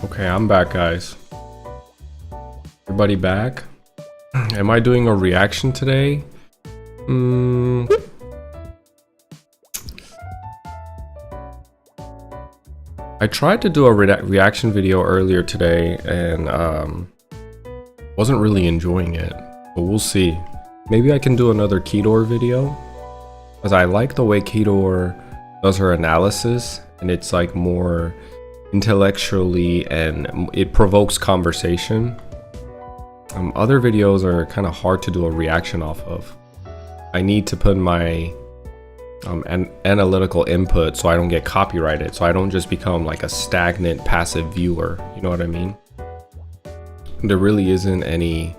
Okay, I'm back, guys. Everybody back? Am I doing a reaction today? I tried to do a reaction video earlier today and wasn't really enjoying it, but we'll see. Maybe I can do another Kedor video, because I like the way Kedor does her analysis, and it's like more intellectually and it provokes conversation. Other videos are kind of hard to do a reaction off of. I need to put my analytical input so I don't get copyrighted, so I don't just become like a stagnant passive viewer, you know what I mean? There really isn't any,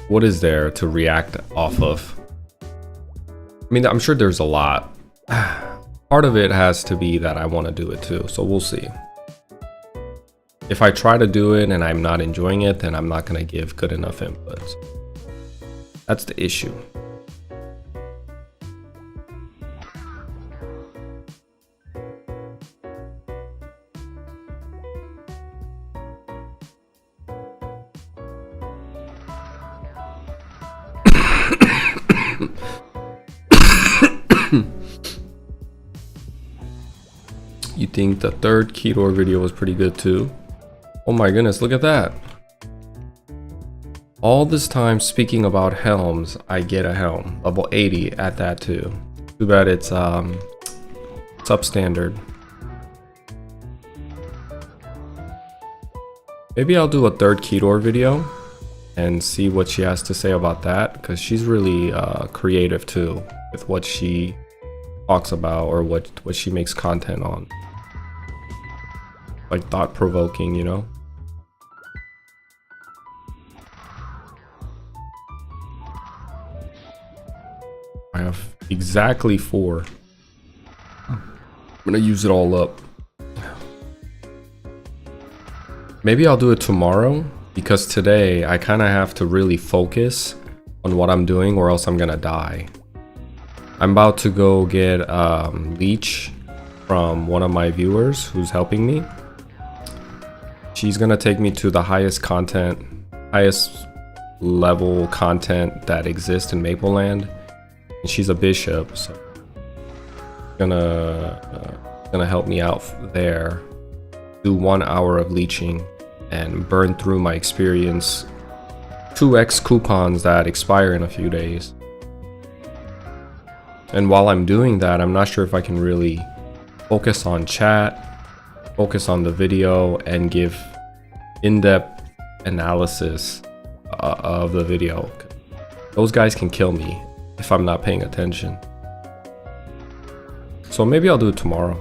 what is there to react off of? I mean, I'm sure there's a lot. Part of it has to be that I want to do it too, so we'll see. If I try to do it and I'm not enjoying it, then I'm not going to give good enough inputs. That's the issue. You think the third Kedor video was pretty good too? Oh my goodness, look at that. All this time speaking about helms, I get a helm. Level 80 at that too. Too bad it's substandard. Maybe I'll do a third Kedor video and see what she has to say about that, because she's really creative too with what she talks about or what she makes content on. Like thought-provoking, you know? I have exactly 4. I'm gonna use it all up. Maybe I'll do it tomorrow, because today I kind of have to really focus on what I'm doing or else I'm gonna die. I'm about to go get leech from one of my viewers who's helping me. She's gonna take me to the highest level content that exists in Mapleland, and she's a bishop, so gonna help me out there. Do 1 hour of leeching and burn through my experience 2x coupons that expire in a few days. And while I'm doing that, I'm not sure if I can really focus on chat, focus on the video, and give in-depth analysis of the video. Those guys can kill me if I'm not paying attention. So maybe I'll do it tomorrow.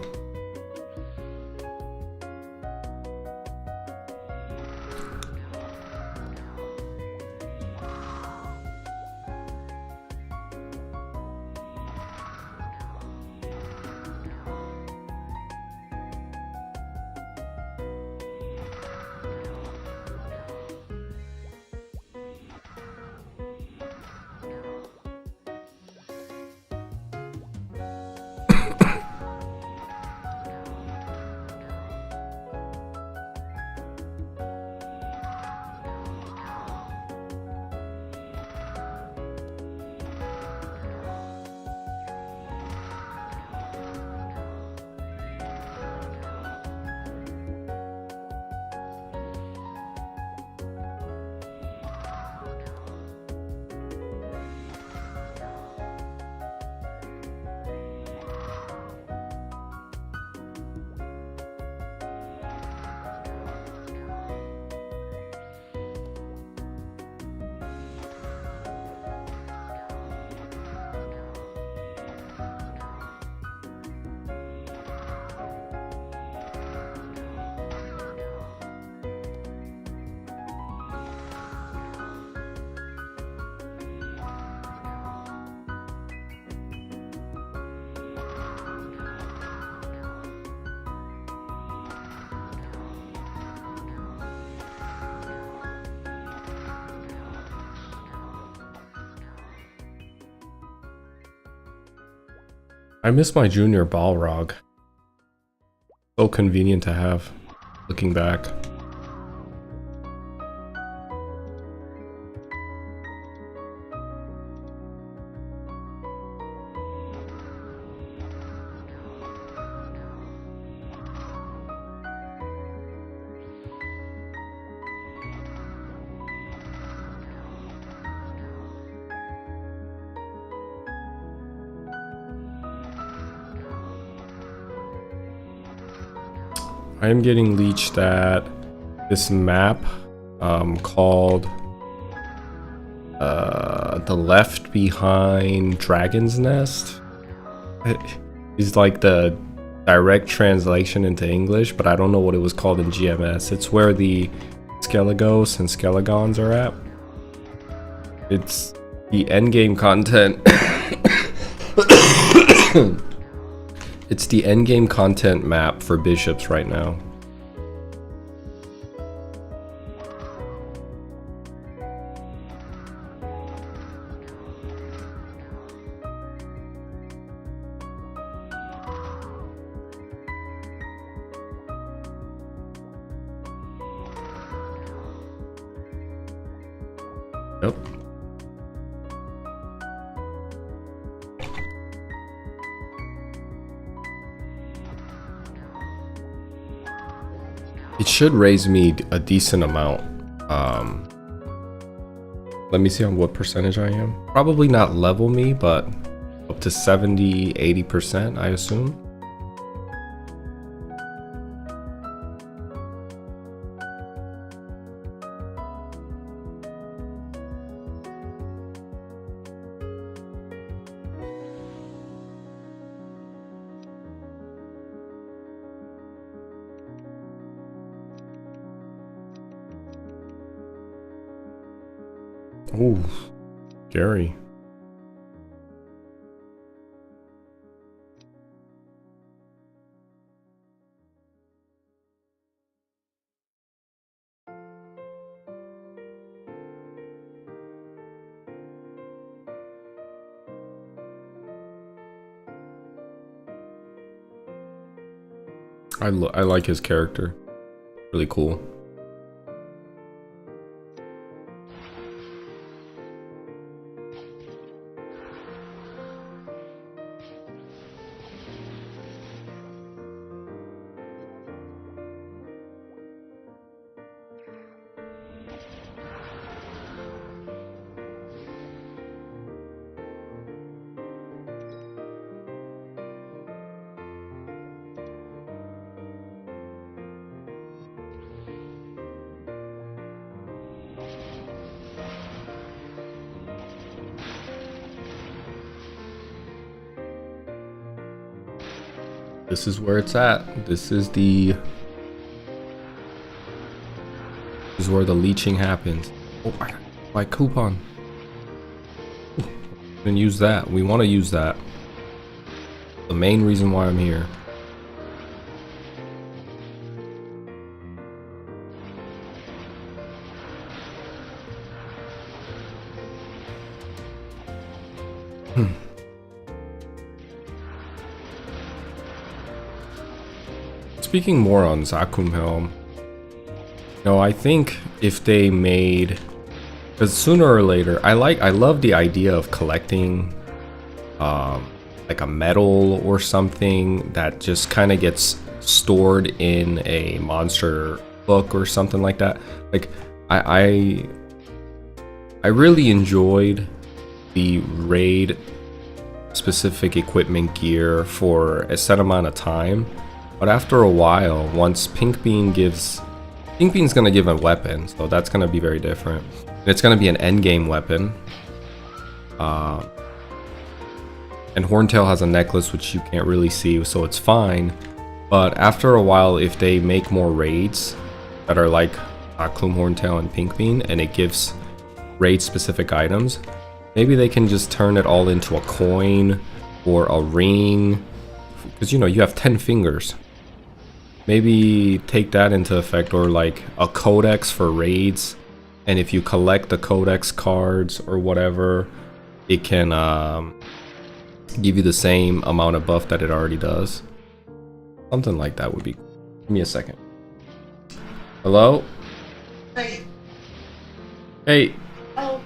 I miss my junior Balrog. So convenient to have, looking back. I am getting leeched at this map called the Left Behind Dragon's Nest. It's like the direct translation into English, but I don't know what it was called in GMS. It's where the Skelegos and Skelegons are at. It's the endgame content. It's the endgame content map for bishops right now. Yep. It should raise me a decent amount. Let me see on what percentage I am. Probably not level me, but up to 70-80%, I assume. Ooh, scary. I like his character. Really cool. This is where it's at. This is where the leeching happens. Oh, I got my coupon. And use that. We want to use that. The main reason why I'm here. Speaking more on Zakumhelm, I think if they made, because sooner or later, I love the idea of collecting, like a medal or something that just kind of gets stored in a monster book or something like that. Like I really enjoyed the raid specific equipment gear for a set amount of time. But after a while, once Pink Bean's gonna give a weapon, so that's gonna be very different. It's gonna be an endgame weapon. And Horntail has a necklace which you can't really see, so it's fine. But after a while, if they make more raids that are like Clume Horntail and Pink Bean, and it gives raid specific items, maybe they can just turn it all into a coin or a ring, because you have 10 fingers. Maybe take that into effect, or like a codex for raids, and if you collect the codex cards or whatever, it can give you the same amount of buff that it already does. Something like that would be cool. Give me a second. Hello? Hey. Hey. Oh.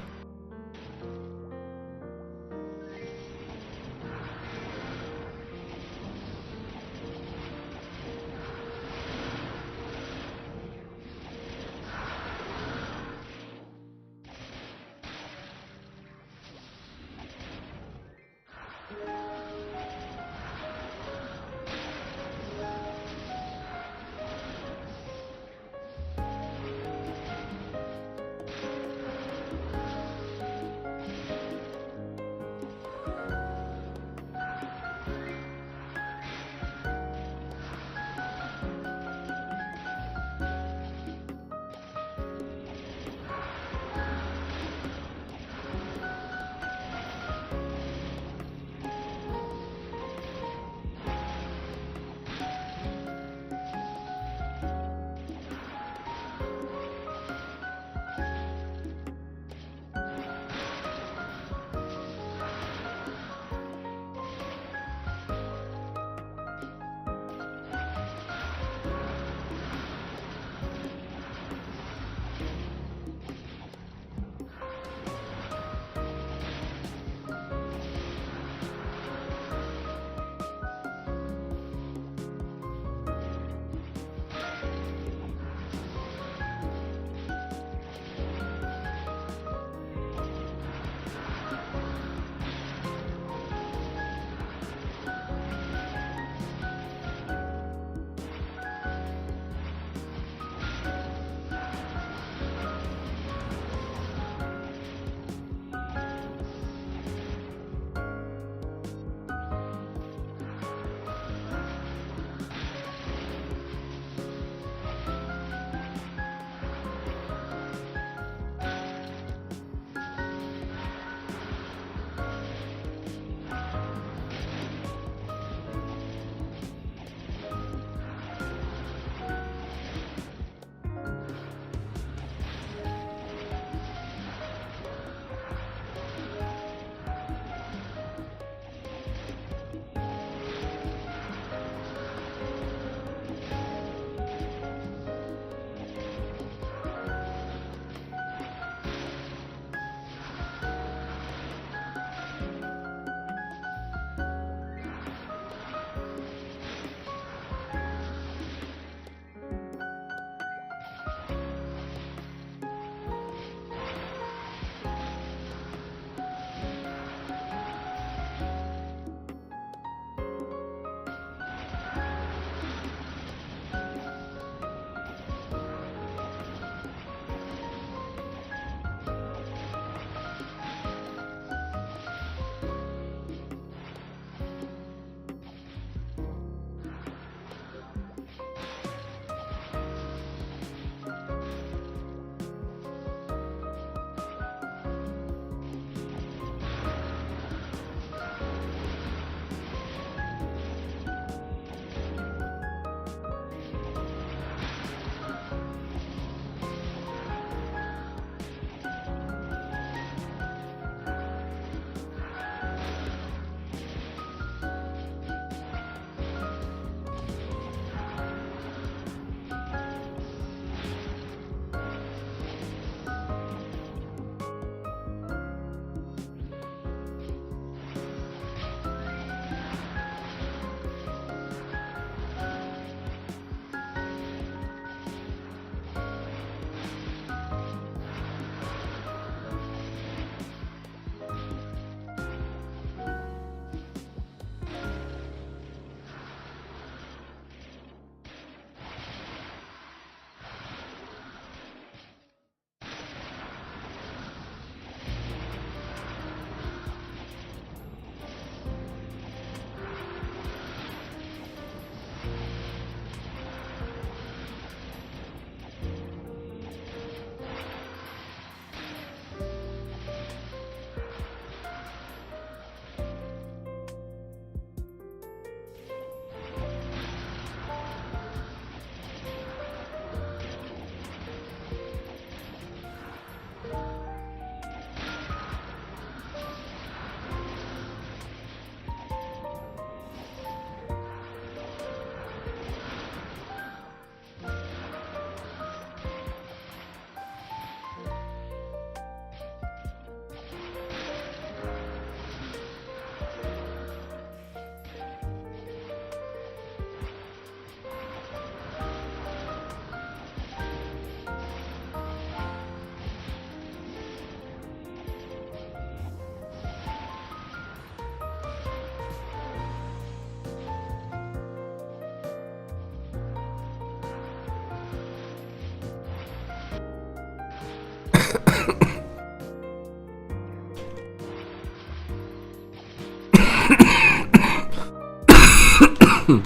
I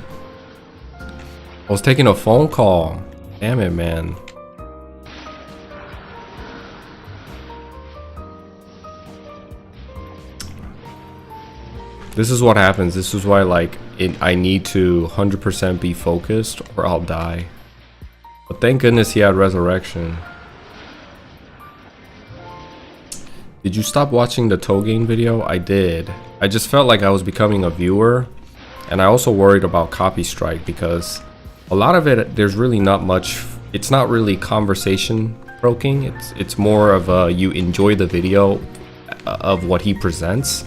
was taking a phone call. Damn it, man. This is what happens. This is why, like, I need to 100% be focused or I'll die. But thank goodness he had resurrection. Did you stop watching the toe game video? I did. I just felt like I was becoming a viewer, and I also worried about copy strike because a lot of it, there's really not much. It's not really conversation provoking. It's more of a, you enjoy the video of what he presents.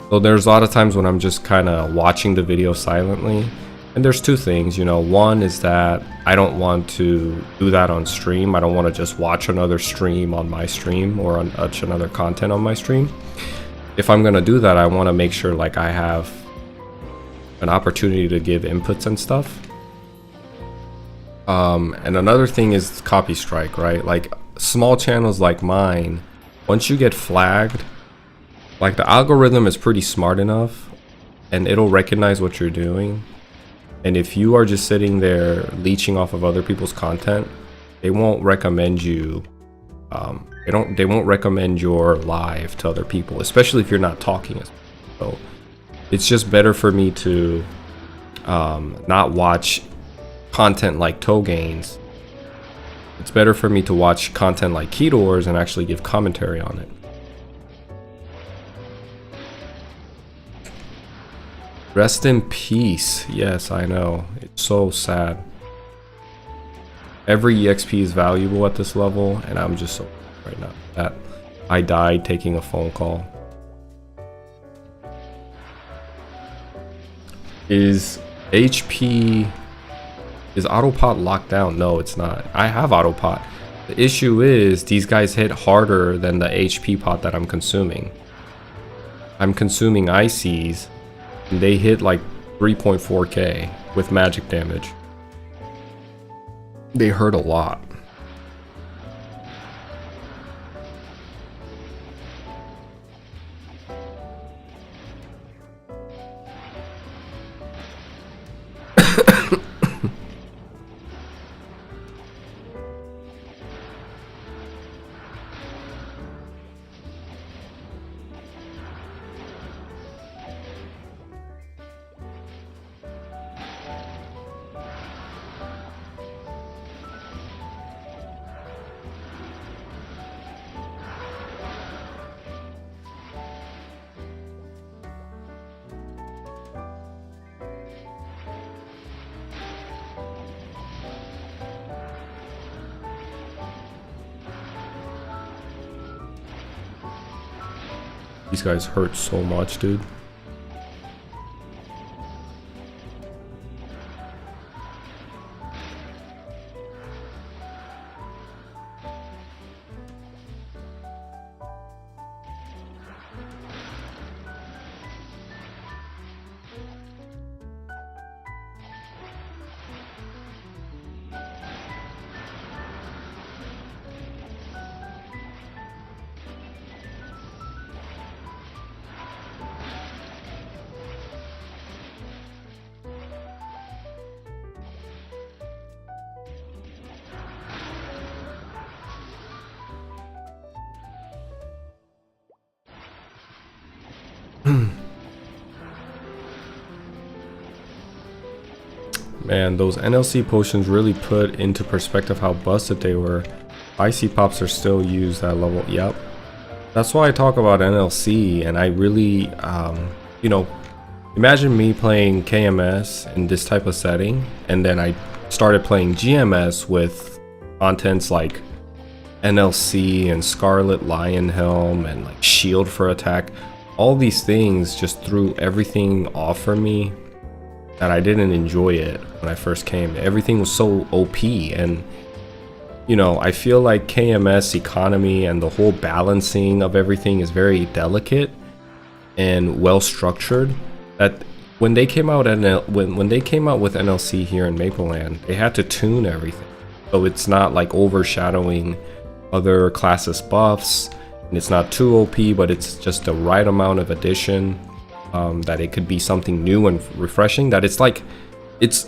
So there's a lot of times when I'm just kind of watching the video silently. And there's two things, you know. One is that I don't want to do that on stream. I don't want to just watch another stream on my stream or watch another content on my stream. If I'm going to do that, I want to make sure like I have an opportunity to give inputs and stuff. And another thing is copy strike, right? Like small channels like mine, once you get flagged, like the algorithm is pretty smart enough and it'll recognize what you're doing. And if you are just sitting there leeching off of other people's content, they won't recommend you. They won't recommend your live to other people, especially if you're not talking. So it's just better for me to not watch content like toe gains. It's better for me to watch content like keydoors and actually give commentary on it. Rest in peace. Yes, I know. It's so sad. Every EXP is valuable at this level, and I'm just so right now that I died taking a phone call. Is autopot locked down? No, it's not. I have autopot. The issue is these guys hit harder than the HP pot that I'm consuming. I'm consuming ICs. They hit like 3.4k with magic damage. They hurt a lot. These guys hurt so much, dude. Man, those NLC potions really put into perspective how busted they were. IC pops are still used at level. Yep. That's why I talk about NLC, and I really, you know, imagine me playing KMS in this type of setting, and then I started playing GMS with contents like NLC and Scarlet Lion Helm and like Shield for attack. All these things just threw everything off for me, and I didn't enjoy it when I first came. Everything was so OP, and you know, I feel like KMS economy and the whole balancing of everything is very delicate and well structured. That when they came out when they came out with NLC here in Mapleland, they had to tune everything so it's not like overshadowing other classes buffs, and it's not too OP, but it's just the right amount of addition. that it could be something new and refreshing, that it's like it's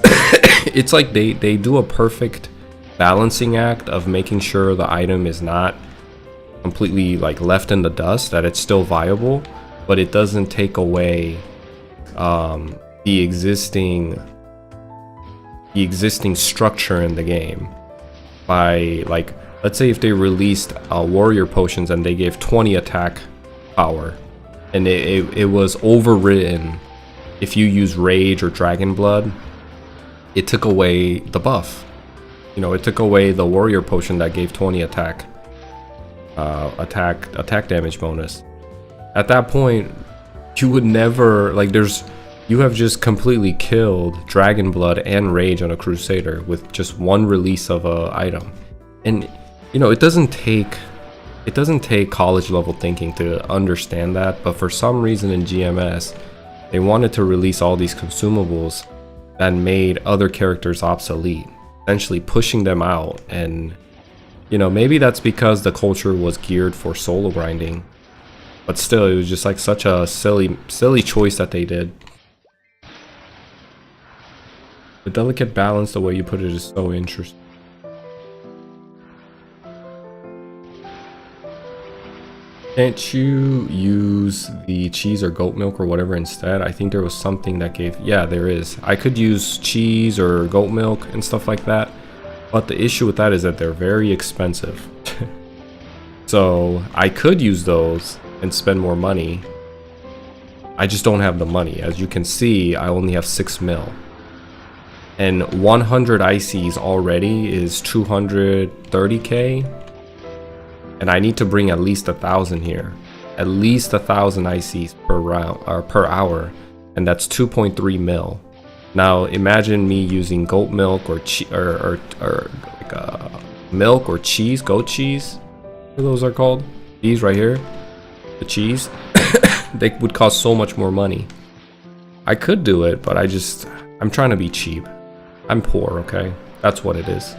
it's like they do a perfect balancing act of making sure the item is not completely like left in the dust, that it's still viable, but it doesn't take away the existing structure in the game. By, like, let's say if they released warrior potions and they gave 20 attack power, and it was overwritten if you use rage or dragon blood, it took away the buff. You know, it took away the warrior potion that gave 20 attack damage bonus. At that point, you would never, like, you have just completely killed dragon blood and rage on a crusader with just one release of a item. And you know, it doesn't take college level thinking to understand that, but for some reason in GMS they wanted to release all these consumables that made other characters obsolete, essentially pushing them out. And you know, maybe that's because the culture was geared for solo grinding, but still, it was just like such a silly choice that they did. The delicate balance, the way you put it, is so interesting. Can't you use the cheese or goat milk or whatever instead? I think there was something that gave... Yeah, there is. I could use cheese or goat milk and stuff like that. But the issue with that is that they're very expensive. So I could use those and spend more money. I just don't have the money. As you can see, I only have 6 mil. And 100 ICs already is 230k, and I need to bring at least 1,000 here, at least 1,000 ICs per round or per hour, and that's 2.3 mil. Now imagine me using goat milk or milk or cheese, goat cheese, what those are called, these right here, the cheese. They would cost so much more money. I could do it, but I'm trying to be cheap. I'm poor, okay? That's what it is.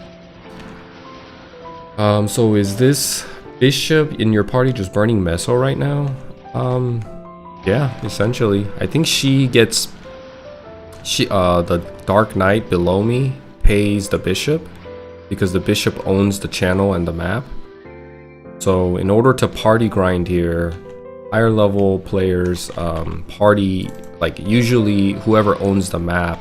So is this bishop in your party just burning meso right now? Yeah, essentially. I think she gets... the Dark Knight below me pays the bishop, because the bishop owns the channel and the map. So in order to party grind here, higher level players party... Like, usually whoever owns the map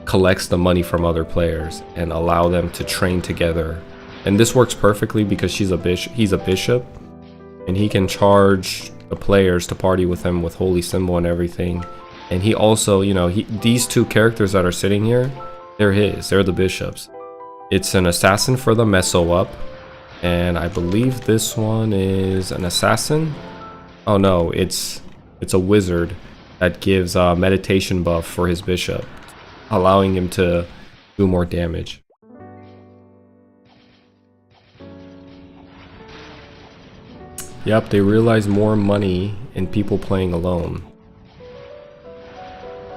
collects the money from other players and allow them to train together. And this works perfectly because he's a bishop, and he can charge the players to party with him with holy symbol and everything. And he also, you know, these two characters that are sitting here, they're the bishops. It's an assassin for the meso up, and I believe this one is an assassin. Oh no, it's a wizard that gives a meditation buff for his bishop, allowing him to do more damage. Yep, they realize more money in people playing alone.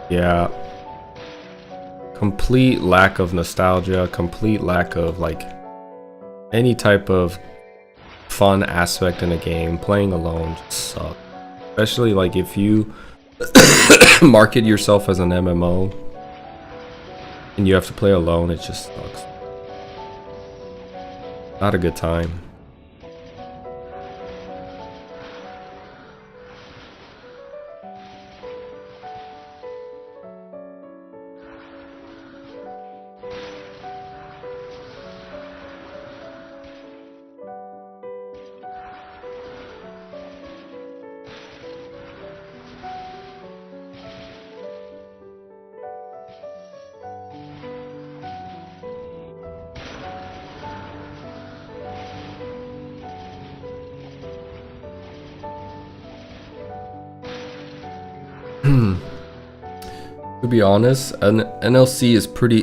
Yeah. Complete lack of nostalgia, complete lack of like any type of fun aspect in a game. Playing alone just sucks. Especially like if you market yourself as an MMO and you have to play alone, it just sucks. Not a good time. To be honest, an NLC is pretty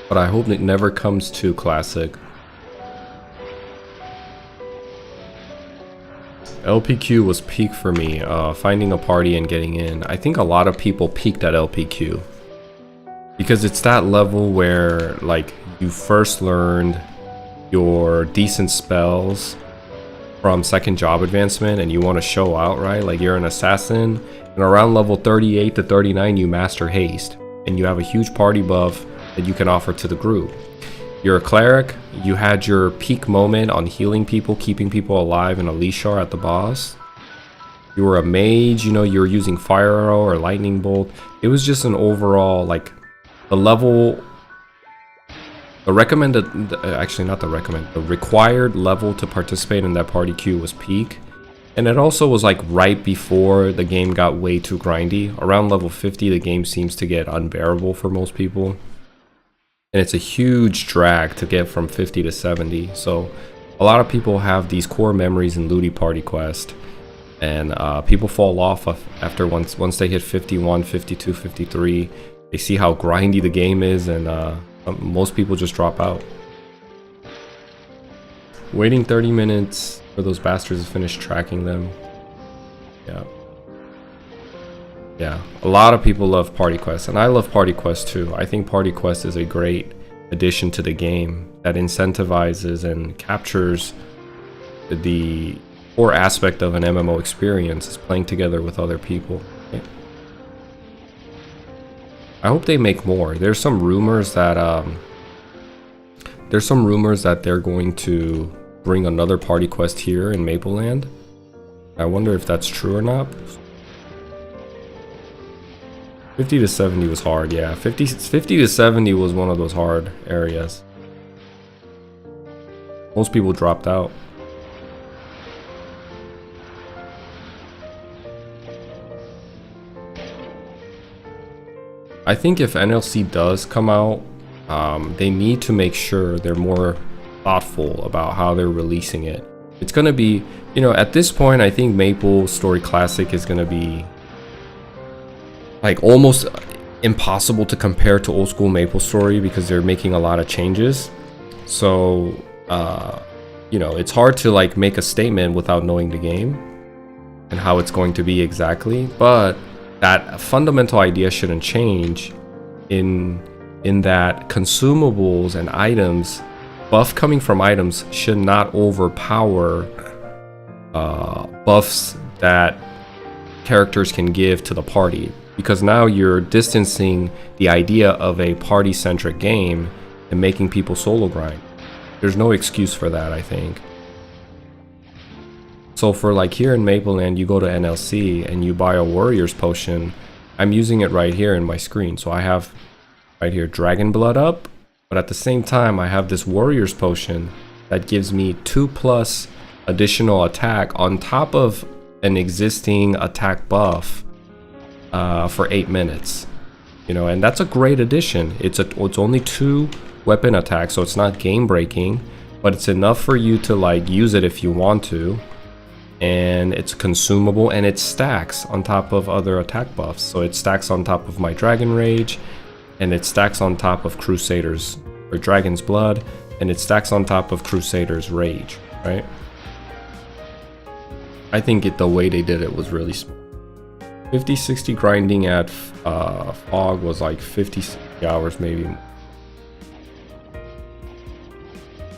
but I hope it never comes to classic. LPQ was peak for me, finding a party and getting in. I think a lot of people peaked at LPQ because it's that level where like you first learned your decent spells from second job advancement and you want to show out, right? Like you're an assassin and around level 38 to 39 you master haste and you have a huge party buff that you can offer to the group. You're a cleric, you had your peak moment on healing people, keeping people alive in a Lishar at the boss. You were a mage, you know, you were using fire arrow or lightning bolt. It was just an overall, like, the level, the recommended, actually not the recommended, the required level to participate in that party queue was peak. And it also was like right before the game got way too grindy. Around level 50, the game seems to get unbearable for most people. And it's a huge drag to get from 50 to 70. So a lot of people have these core memories in Ludi Party Quest. And people fall off after once they hit 51, 52, 53. They see how grindy the game is, and most people just drop out. Waiting 30 minutes for those bastards to finish tracking them. Yeah, a lot of people love Party Quest, and I love Party Quest too. I think Party Quest is a great addition to the game that incentivizes and captures the core aspect of an MMO experience, is playing together with other people. Okay. I hope they make more. There's some rumors that they're going to bring another Party Quest here in Mapleland. I wonder if that's true or not. 50 to 70 was hard, yeah. 50 to 70 was one of those hard areas. Most people dropped out. I think if NLC does come out, they need to make sure they're more thoughtful about how they're releasing it. It's gonna be, you know, at this point, I think Maplestory Classic is gonna be like almost impossible to compare to old school Maplestory because they're making a lot of changes. So, you know, it's hard to like make a statement without knowing the game and how it's going to be exactly, but that fundamental idea shouldn't change in that consumables and items, buff coming from items should not overpower buffs that characters can give to the party, because now you're distancing the idea of a party-centric game and making people solo grind. There's no excuse for that, I think. So for like here in Mapleland, you go to NLC and you buy a Warrior's Potion. I'm using it right here in my screen. So I have right here Dragon Blood up, but at the same time I have this Warrior's Potion that gives me 2+ additional attack on top of an existing attack buff for 8 minutes. You know, and that's a great addition. It's only 2 weapon attacks, so it's not game breaking, but it's enough for you to like use it if you want to. And it's consumable, and it stacks on top of other attack buffs. So it stacks on top of my Dragon Rage, and it stacks on top of Crusader's or Dragon's Blood, and it stacks on top of Crusader's Rage, right? I think the way they did it was really smart. 50-60 grinding at Fog was like 50 hours maybe.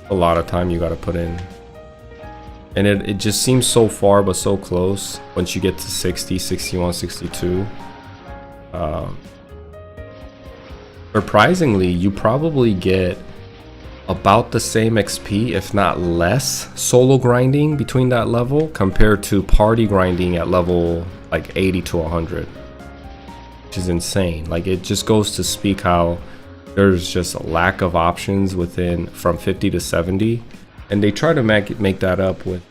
A lot of time you gotta put in. And it just seems so far but so close once you get to 60, 61, 62. Surprisingly, you probably get about the same XP, if not less, solo grinding between that level compared to party grinding at level like 80 to 100. Which is insane. Like, it just goes to speak how there's just a lack of options within from 50 to 70. And they try to make that up with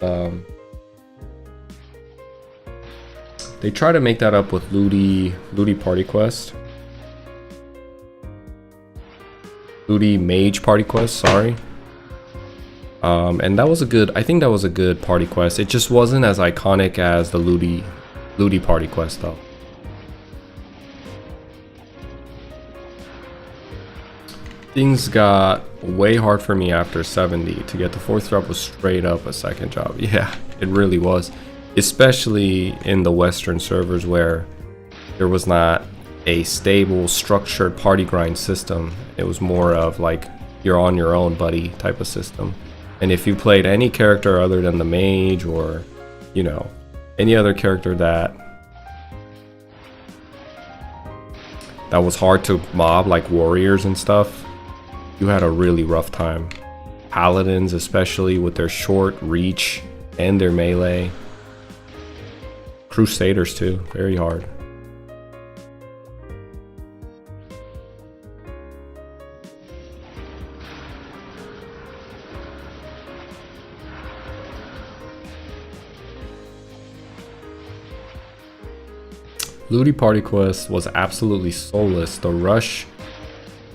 Ludi Party Quest. Ludi Mage Party Quest, sorry. And that was I think that was a good party quest. It just wasn't as iconic as the Ludi Party Quest though. Things got way hard for me after 70. To get the 4th job was straight up a second job. Yeah, it really was. Especially in the Western servers where there was not a stable, structured party grind system. It was more of like, you're on your own, buddy type of system. And if you played any character other than the mage, or, you know, any other character that was hard to mob, like warriors and stuff, you had a really rough time. Paladins, especially, with their short reach and their melee. Crusaders too, very hard. Looty Party Quest was absolutely soulless. The Rush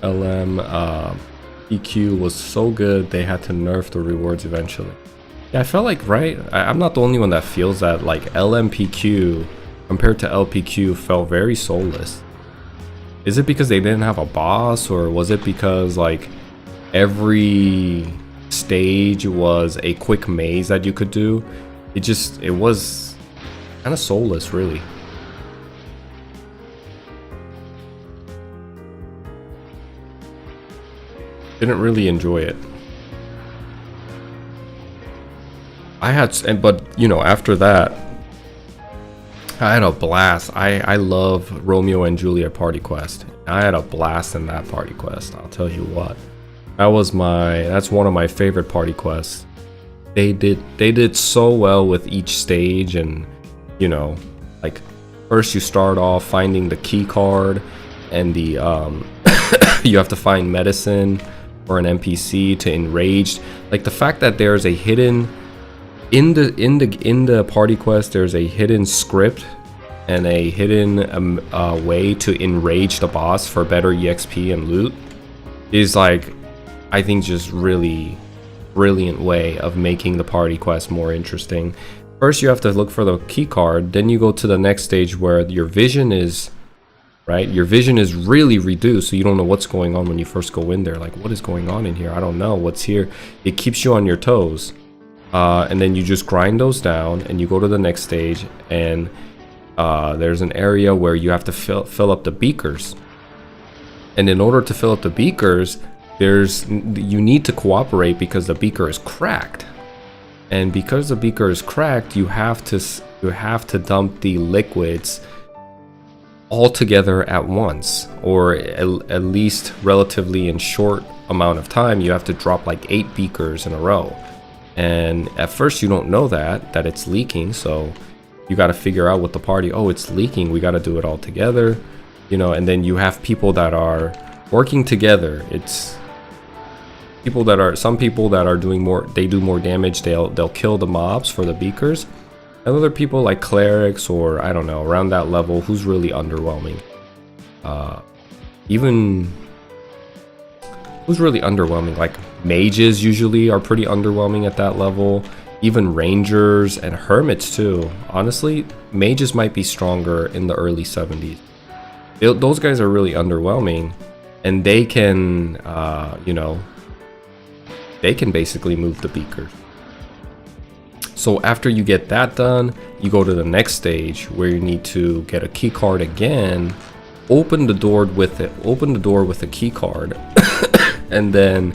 LM EQ was so good, they had to nerf the rewards eventually. Yeah, I felt like, right? I'm not the only one that feels that, like, LMPQ compared to LPQ felt very soulless. Is it because they didn't have a boss, or was it because, like, every stage was a quick maze that you could do? It was kind of soulless, really. Didn't really enjoy it. But you know, after that, I had a blast. I love Romeo and Juliet Party Quest. I had a blast in that party quest, I'll tell you what. That's one of my favorite party quests. They did so well with each stage, and you know, like, first you start off finding the key card, and the you have to find medicine or an NPC to enrage. Like, the fact that there's a hidden in the party quest, there's a hidden script and a hidden way to enrage the boss for better EXP and loot is, like, I think, just really brilliant way of making the party quest more interesting. First you have to look for the key card, then you go to the next stage where your vision is right? Your vision is really reduced, so you don't know what's going on when you first go in there. Like, what is going on in here? I don't know what's here. It keeps you on your toes. And then you just grind those down, and you go to the next stage, and there's an area where you have to fill up the beakers. And in order to fill up the beakers, you need to cooperate because the beaker is cracked. And because the beaker is cracked, you have to dump the liquids all together at once, or at least relatively in short amount of time. You have to drop like 8 beakers in a row, and at first you don't know that it's leaking, so you got to figure out with the party, oh, it's leaking, we got to do it all together, you know. And then you have people that are working together. It's some people that are doing more, they do more damage, they'll kill the mobs for the beakers. And other people like clerics, or I don't know, around that level, who's really underwhelming. Even who's really underwhelming, like mages usually are pretty underwhelming at that level. Even rangers and hermits too. Honestly, mages might be stronger in the early 70s. Those guys are really underwhelming, and they can, you know, they can basically move the beakers. So after you get that done, you go to the next stage where you need to get a key card again, open the door with a key card, and then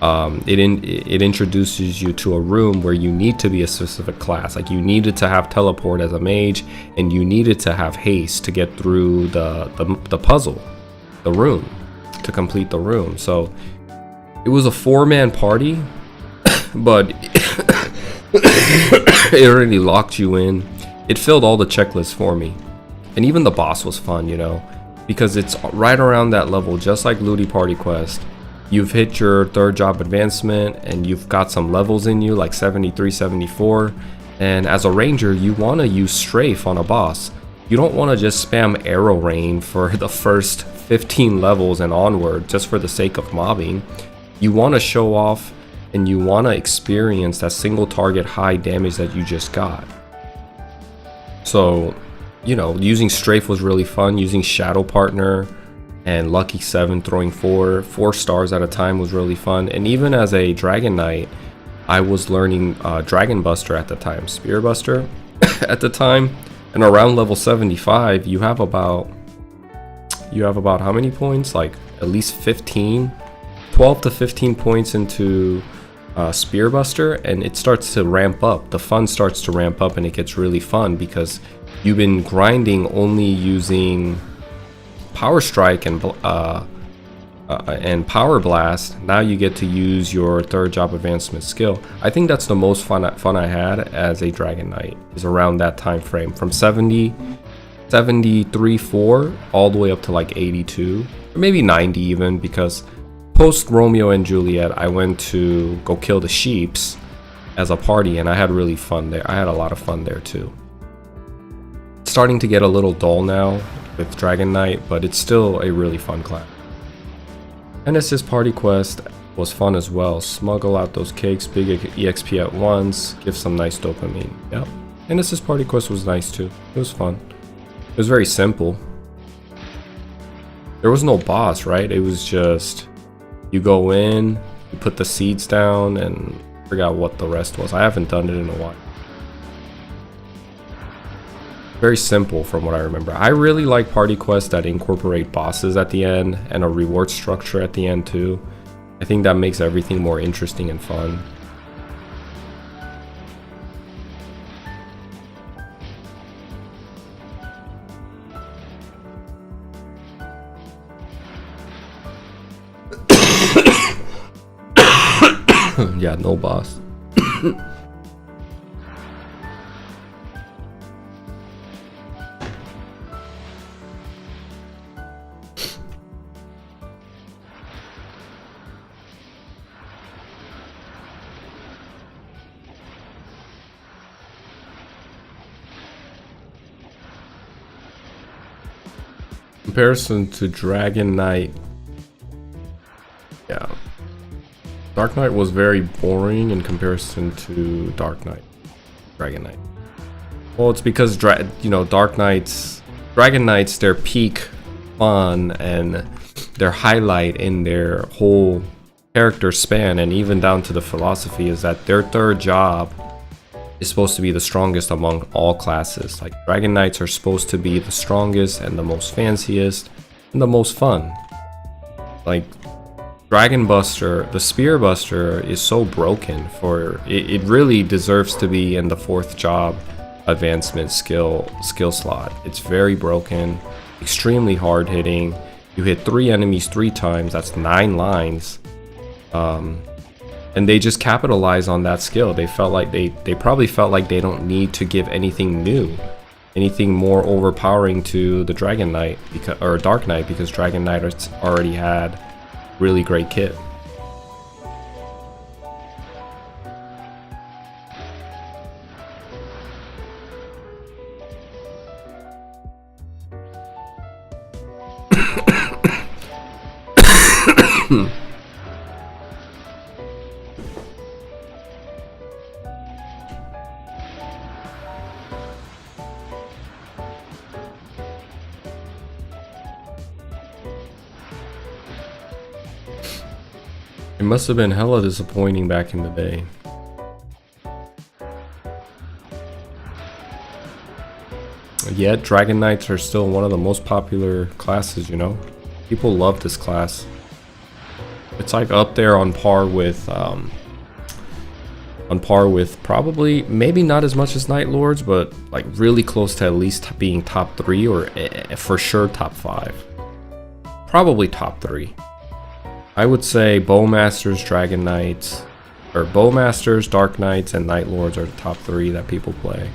it introduces you to a room where you need to be a specific class. Like, you needed to have teleport as a mage, and you needed to have haste to get through the puzzle, the room, to complete the room. So it was a 4-man party, but it already locked you in. It filled all the checklists for me. And even the boss was fun, you know, because it's right around that level, just like Looty Party Quest. You've hit your 3rd job advancement, and you've got some levels in you, like 73, 74. And as a ranger, you want to use strafe on a boss. You don't want to just spam arrow rain for the first 15 levels and onward just for the sake of mobbing. You want to show off, and you want to experience that single target high damage that you just got. So, you know, using strafe was really fun. Using shadow partner and lucky 7 throwing 4 stars at a time was really fun. And even as a dragon knight, I was learning dragon buster at the time, spear buster at the time. And around level 75, you have about how many points? Like at least 12 to 15 points into Spear Buster, and it starts to ramp up. The fun starts to ramp up, and it gets really fun because you've been grinding only using Power Strike and Power Blast. Now you get to use your third job advancement skill. I think that's the most fun I had as a Dragon Knight, is around that time frame, from 73, 4 all the way up to like 82, or maybe 90 even, because post Romeo and Juliet, I went to go kill the sheeps as a party, and I had really fun there. I had a lot of fun there too. It's starting to get a little dull now with Dragon Knight, but it's still a really fun class. Genesis Party Quest was fun as well. Smuggle out those cakes, big EXP at once, give some nice dopamine. Yep. Genesis Party Quest was nice too. It was fun. It was very simple. There was no boss, right? It was just, you go in, you put the seeds down, and I forgot what the rest was. I haven't done it in a while. Very simple from what I remember. I really like party quests that incorporate bosses at the end and a reward structure at the end too. I think that makes everything more interesting and fun. Yeah, no boss. Comparison to Dragon Knight. Yeah. Dark Knight was very boring in comparison to Dragon Knight. Well, it's because Dragon Knights, their peak fun and their highlight in their whole character span, and even down to the philosophy, is that their third job is supposed to be the strongest among all classes. Like, Dragon Knights are supposed to be the strongest and the most fanciest and the most fun. Like, Dragon Buster, the Spear Buster, is so broken for it really deserves to be in the fourth job advancement skill slot. It's very broken, extremely hard hitting. You hit 3 enemies 3 times, that's 9 lines. And they just capitalize on that skill. They probably felt like they don't need to give anything new, anything more overpowering to the Dragon Knight or Dark Knight, because Dragon Knight already had really great kit. It must have been hella disappointing back in the day. Yet Dragon Knights are still one of the most popular classes, you know? People love this class. It's like up there on par with probably, maybe not as much as Night Lords, but like really close to at least being top 3, or for sure top 5. Probably top 3. I would say Bowmasters, Dragon Knights, or Bowmasters, Dark Knights, and Night Lords are the top 3 that people play.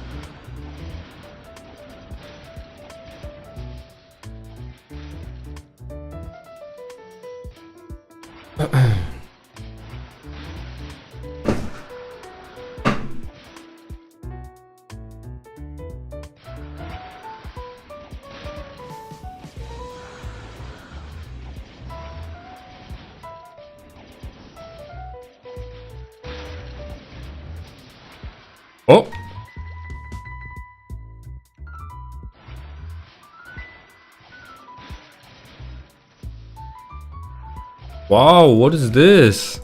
Oh! Wow, what is this?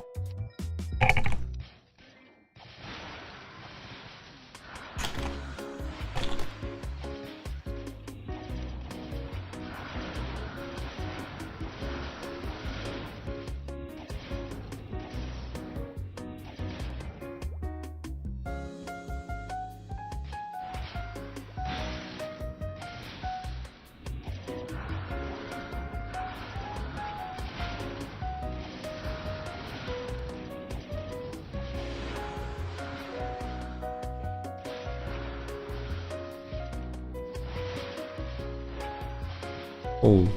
Oh.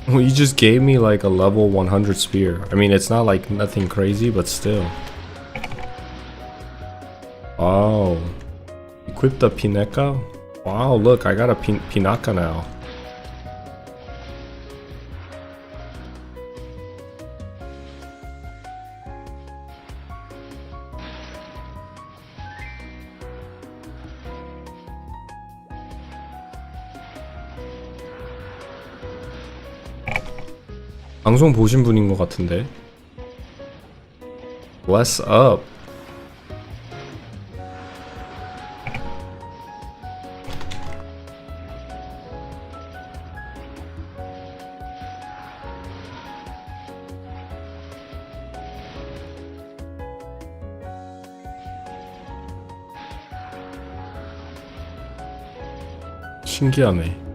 Well, you just gave me like a level 100 spear. I mean, it's not like nothing crazy, but still. Wow. Equip the Pineka? Wow, look, I got a Pinaka now. 방송 보신 분인 것 같은데. What's up? 신기하네.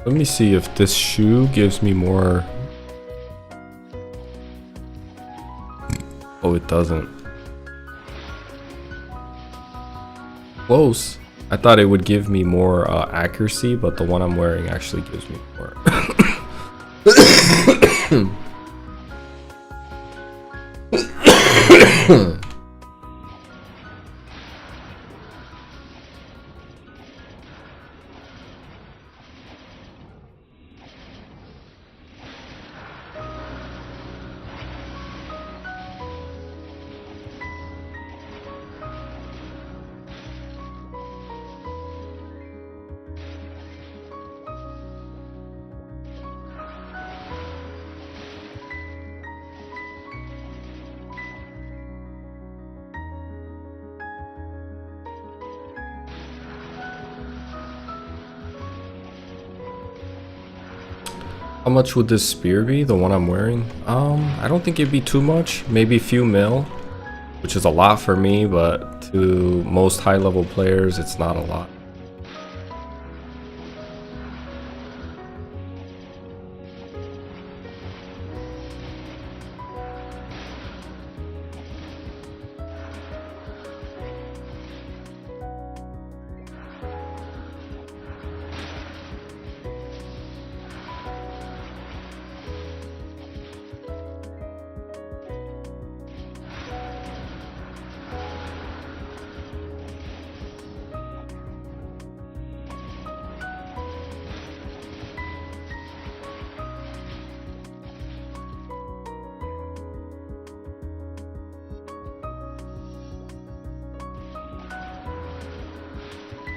Let me see if this shoe gives me more. Oh, it doesn't. Close. I thought it would give me more accuracy, but the one I'm wearing actually gives me more. How much would this spear be, the one I'm wearing? I don't think it'd be too much. Maybe a few mil, which is a lot for me, but to most high-level players, it's not a lot.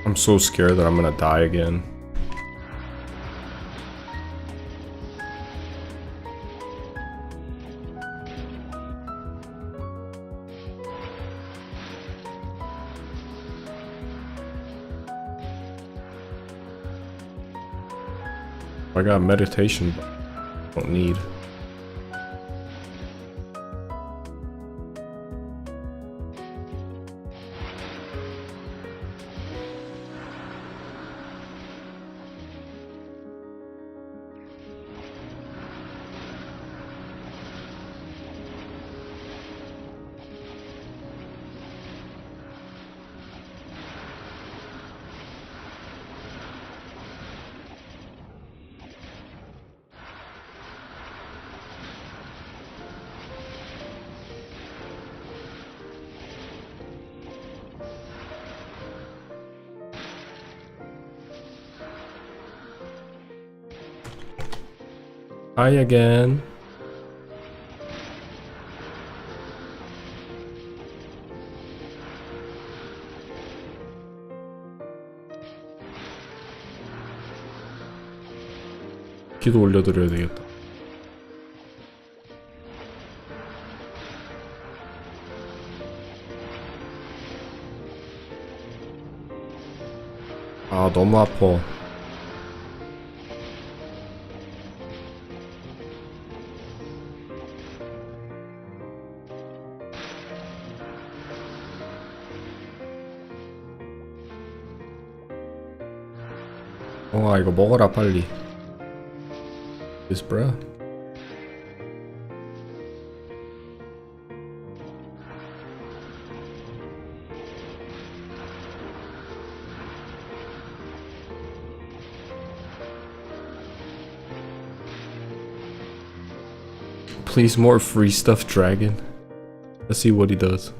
I'm so scared that I'm gonna die again. I got meditation, but I don't need. Hi again. 기도 올려드려야 되겠다. 아 너무 아파. 이거 먹어라 빨리. This bruh. Please, more free stuff dragon. Let's see what he does.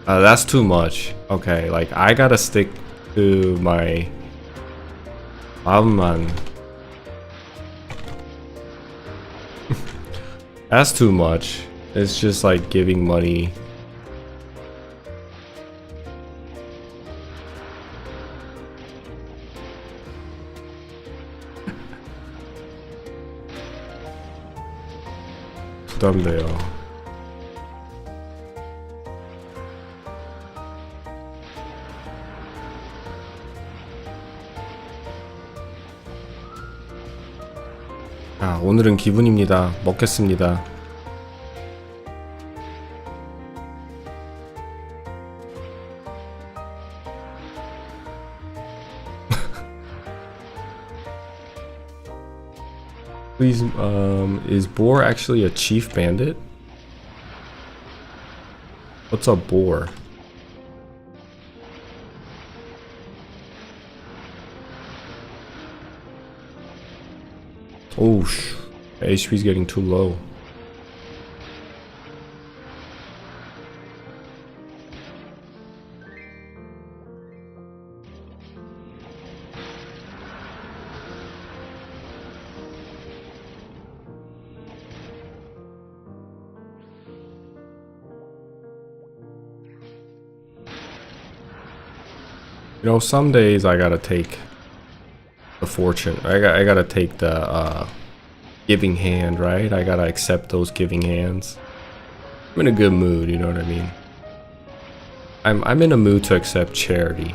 That's too much. Okay, like I gotta stick to my 마음만. That's too much. It's just like giving money. 부담돼요. 아, 오늘은 기분입니다. 먹겠습니다. Please, is boar actually a chief bandit? What's a boar? Oh, HP's getting too low. You know, some days I gotta take the fortune. I gotta take the giving hand, right? I gotta accept those giving hands. I'm in a good mood, you know what I mean? I'm in a mood to accept charity.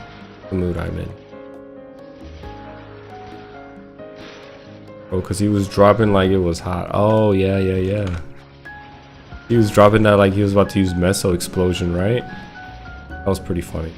The mood I'm in. Oh, cause he was dropping like it was hot. Oh yeah. He was dropping that like he was about to use meso explosion, right? That was pretty funny.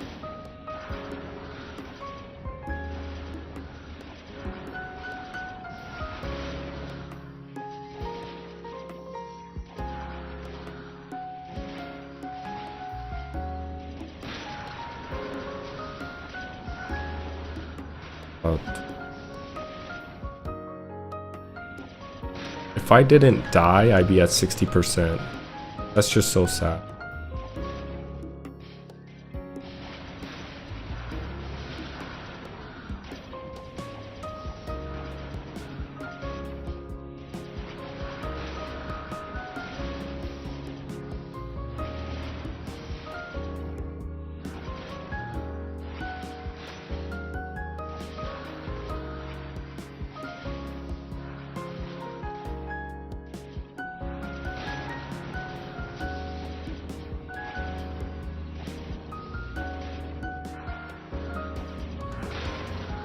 If I didn't die, I'd be at 60%. That's just so sad.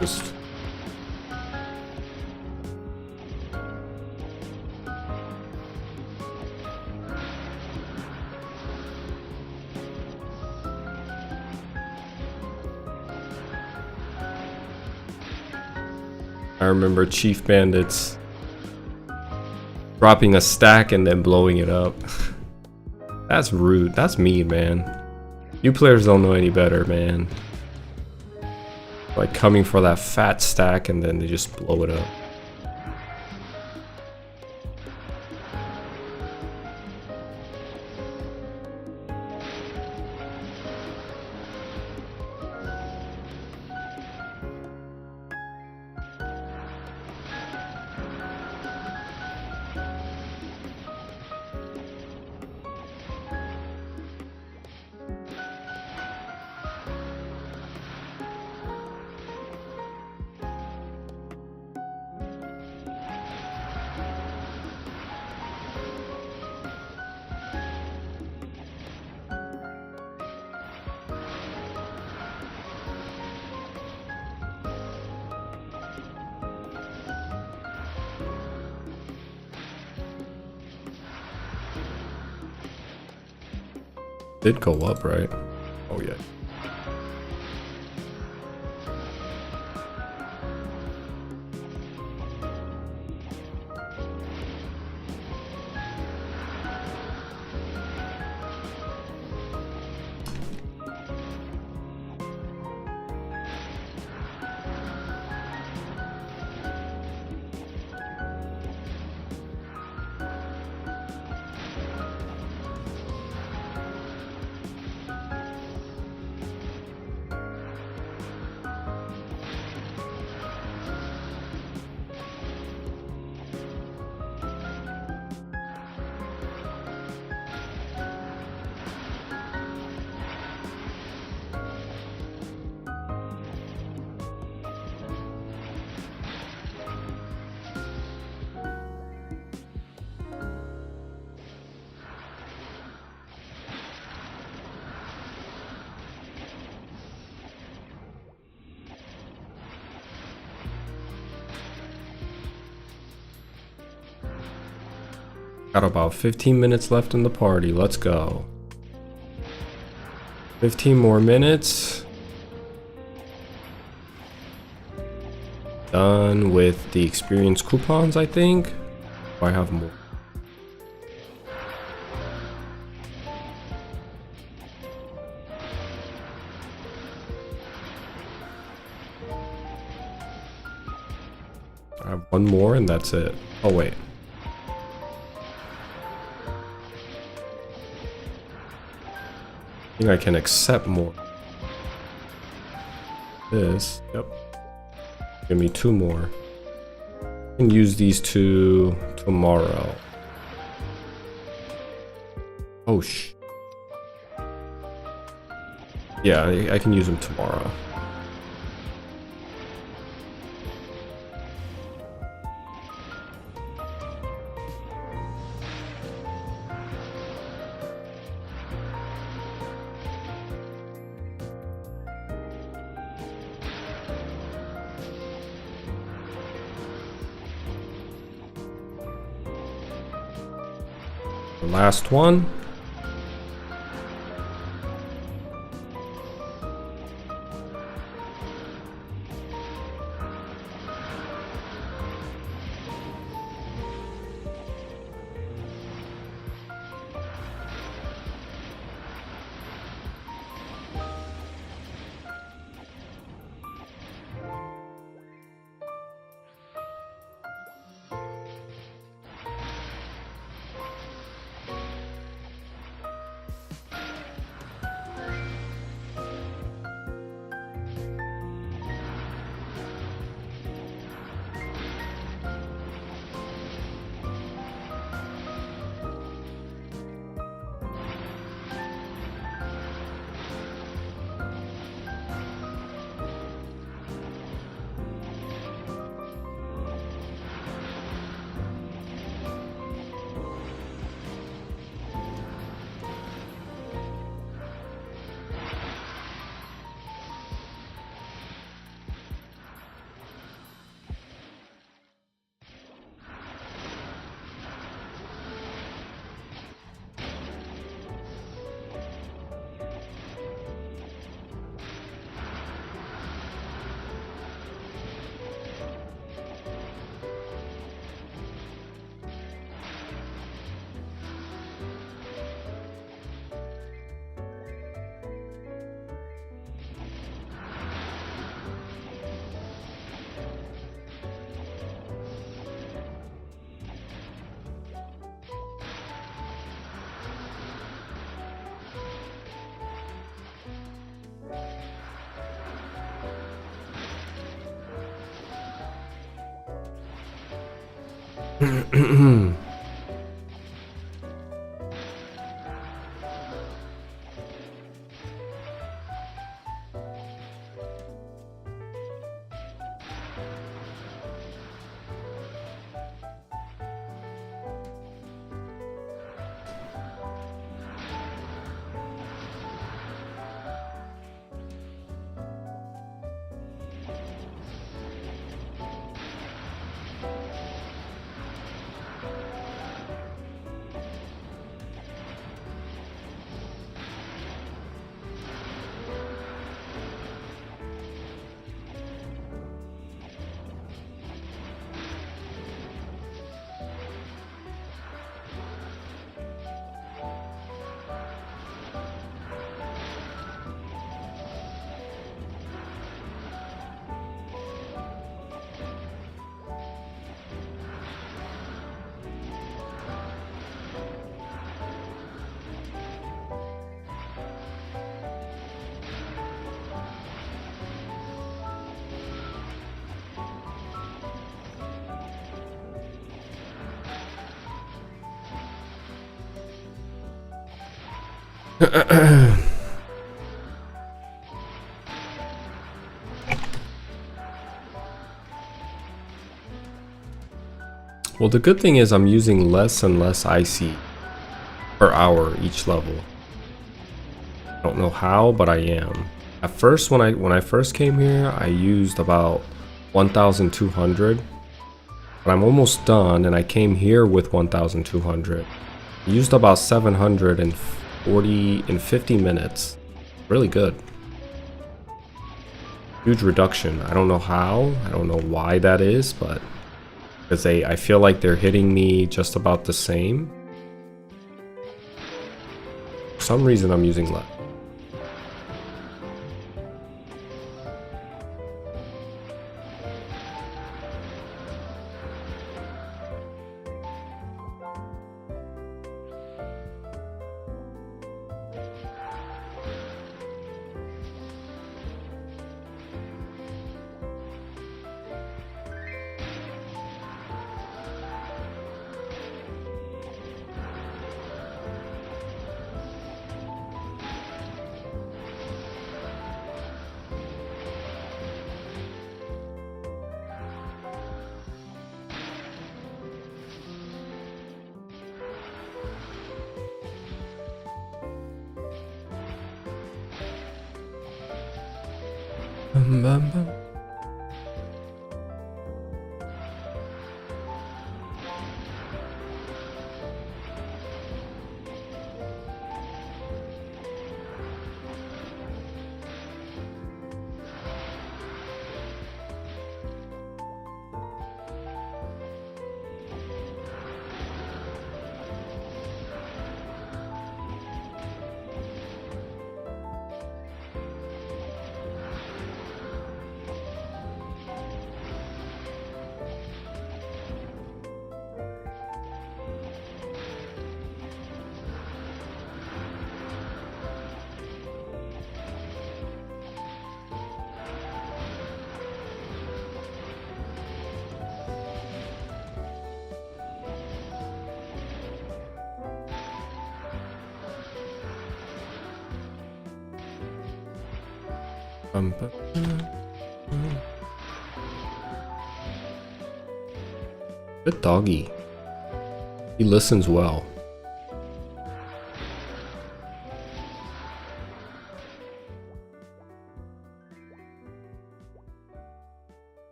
Just I remember Chief Bandits dropping a stack and then blowing it up. That's rude. That's mean, man. You players don't know any better, man. Like coming for that fat stack and then they just blow it up. Did go up, right? Oh yeah. Got about 15 minutes left in the party. Let's go. 15 more minutes. Done with the experience coupons, I think. Oh, I have more. I have one more and that's it. Oh wait. I think I can accept more. This, yep. Give me 2 more. I can use these 2 tomorrow. Oh yeah, I can use them tomorrow. The last one. Well, the good thing is I'm using less and less IC per hour each level. I don't know how, but I am. At first, when I first came here, I used about 1,200. But I'm almost done, and I came here with 1,200. I used about 740 in 50 minutes. Really good. Huge reduction. I don't know how. I don't know why that is, but because I feel like they're hitting me just about the same. For some reason, I'm using less. Good doggy. He listens well.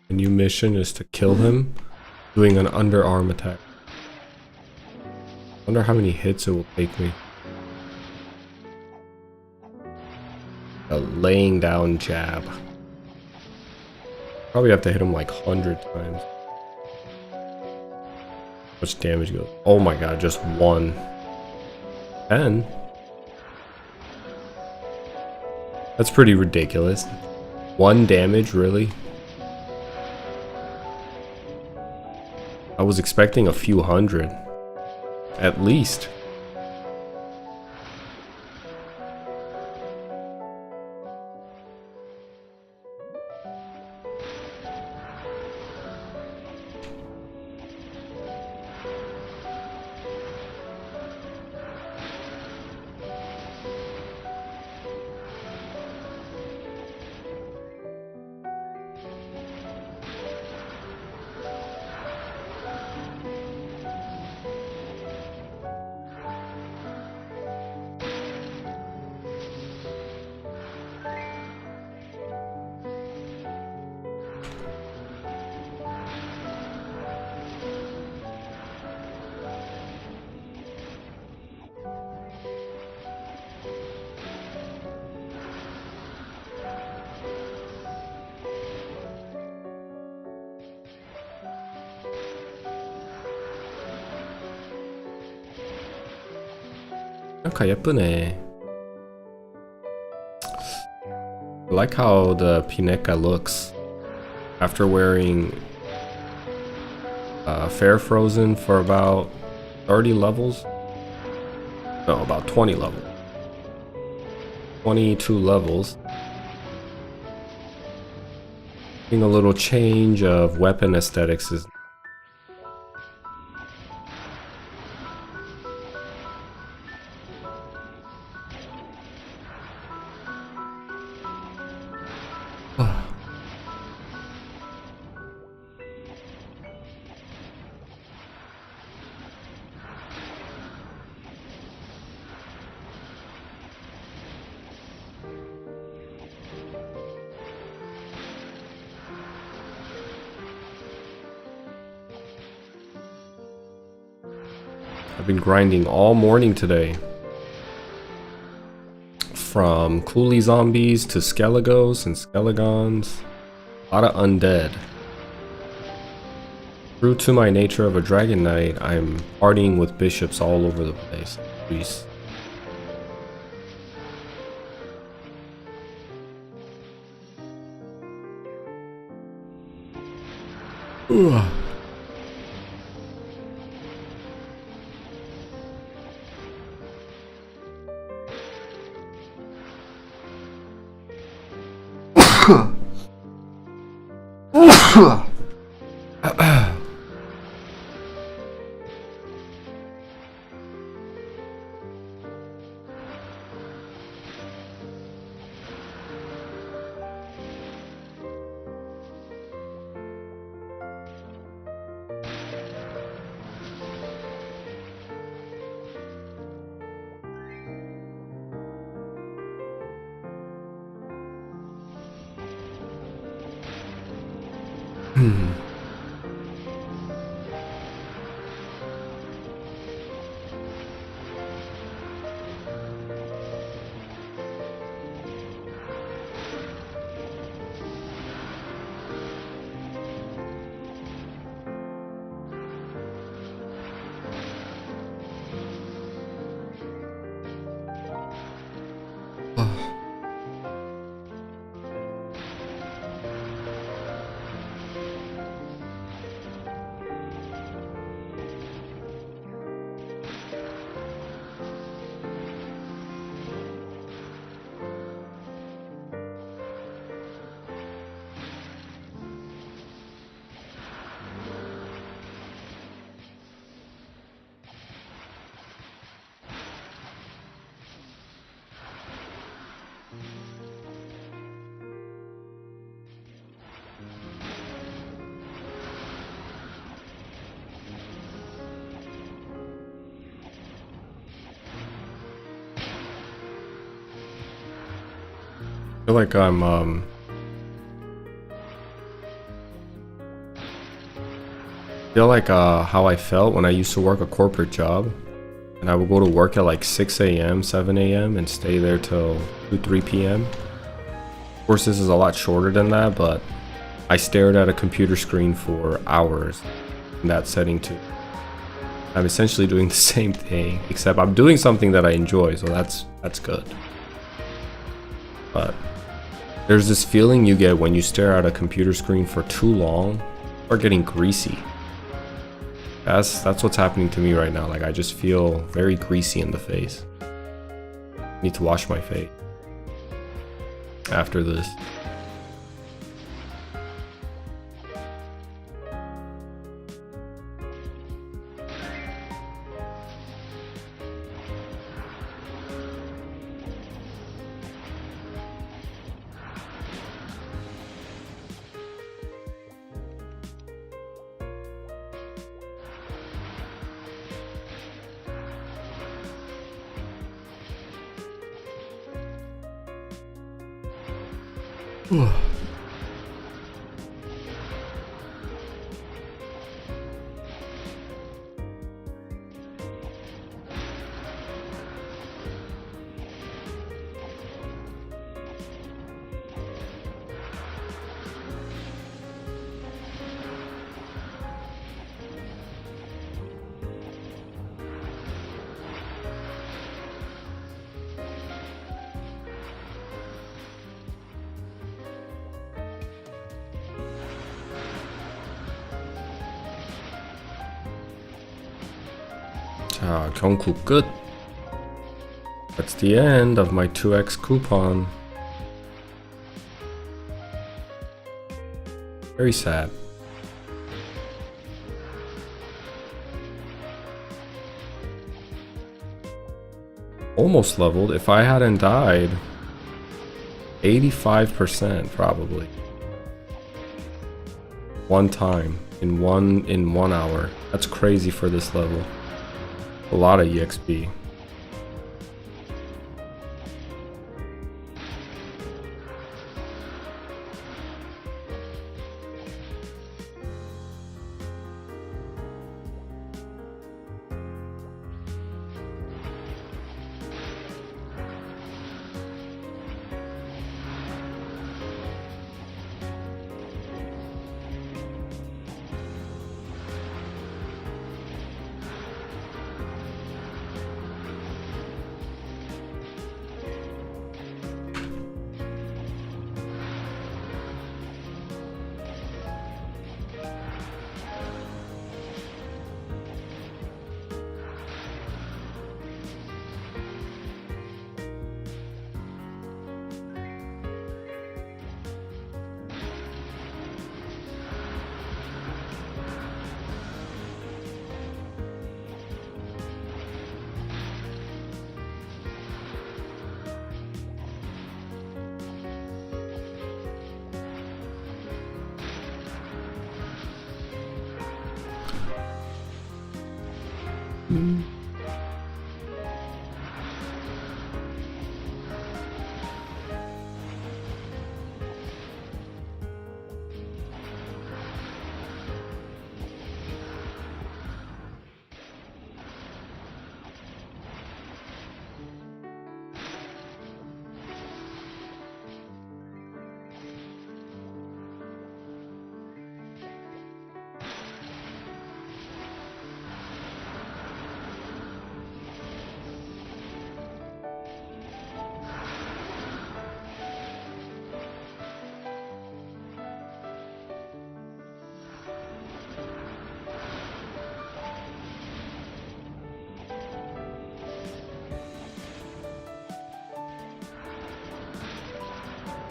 The new mission is to kill him doing an underarm attack. Wonder how many hits it will take me. A laying down jab. Probably have to hit him like 100 times. How much damage goes? Oh my god, just 1. 10? That's pretty ridiculous. 1 damage, really? I was expecting a few hundred. At least. 예쁘네. I like how the pineca looks after wearing Fair Frozen for about 30 levels. No, about 20 levels. 22 levels. Getting a little change of weapon aesthetics is I've been grinding all morning today. From coolie zombies to skelegos and skelegons. A lot of undead. True to my nature of a dragon knight, I'm partying with bishops all over the place. Peace. Ugh. I feel like I'm feel like how I felt when I used to work a corporate job. and I would go to work at like 6 a.m., 7 a.m. and stay there till 2, 3 p.m. Of course, this is a lot shorter than that, but I stared at a computer screen for hours in that setting too. I'm essentially doing the same thing, except I'm doing something that I enjoy, so that's good. But there's this feeling you get when you stare at a computer screen for too long, or getting greasy. That's what's happening to me right now. Like, I just feel very greasy in the face. I need to wash my face after this. 자, 경구 끝. That's the end of my 2x coupon. Very sad. Almost leveled. If I hadn't died, 85% probably. One time in one hour. That's crazy for this level. A lot of EXP.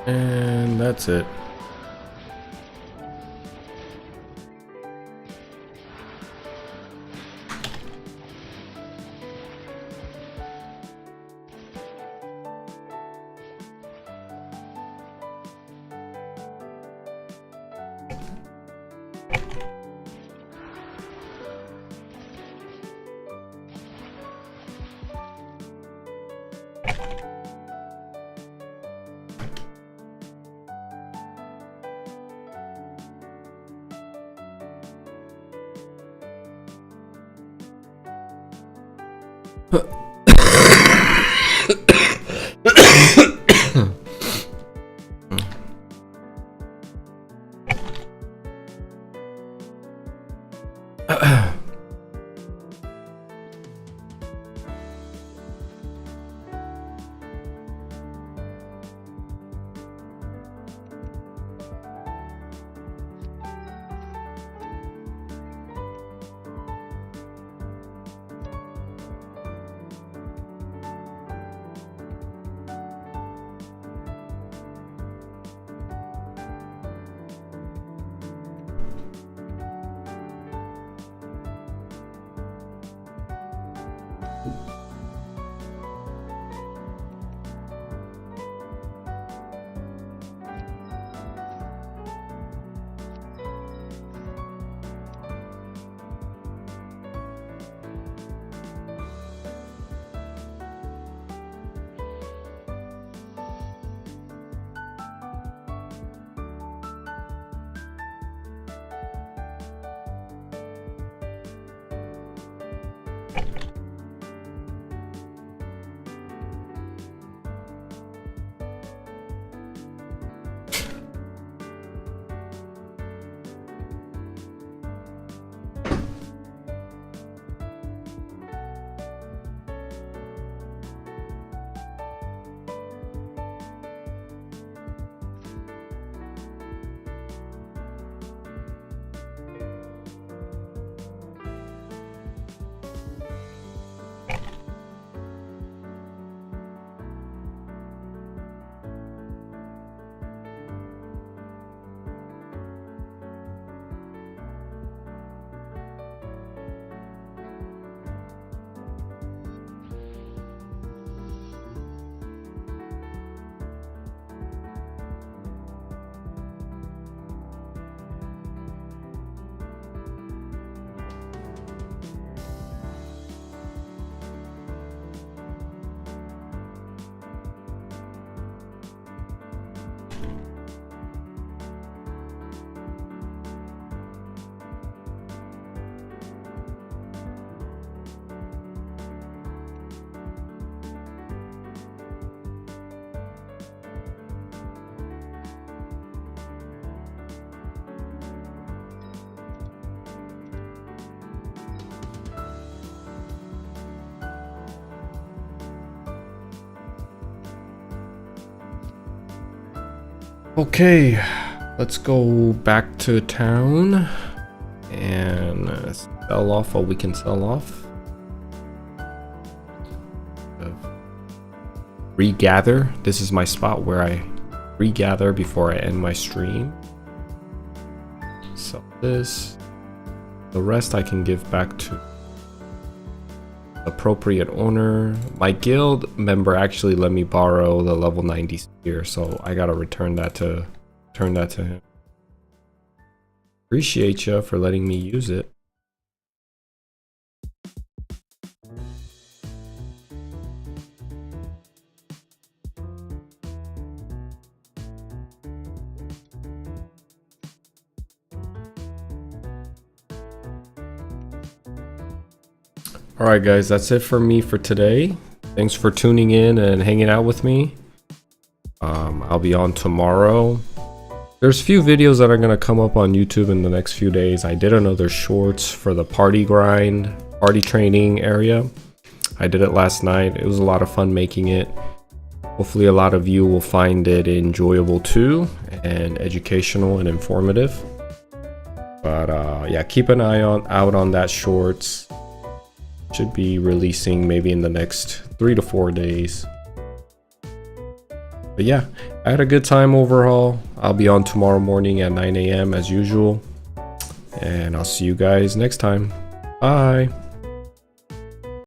And that's it. Okay, let's go back to town and sell off what we can sell off. Regather. This is my spot where I regather before I end my stream. So this, the rest I can give back to appropriate owner. My guild member actually let me borrow the level 90 spear, so I gotta return that to him. Appreciate you for letting me use it. Alright guys, that's it for me for today. Thanks for tuning in and hanging out with me. I'll be on tomorrow. There's a few videos that are going to come up on YouTube in the next few days. I did another shorts for the party grind, party training area. I did it last night. It was a lot of fun making it. Hopefully a lot of you will find it enjoyable too, and educational and informative. But yeah, keep an eye out on that shorts. Should be releasing maybe in the next 3 to 4 days. But yeah, I had a good time overall. I'll be on tomorrow morning at 9 a.m. as usual. And I'll see you guys next time. Bye.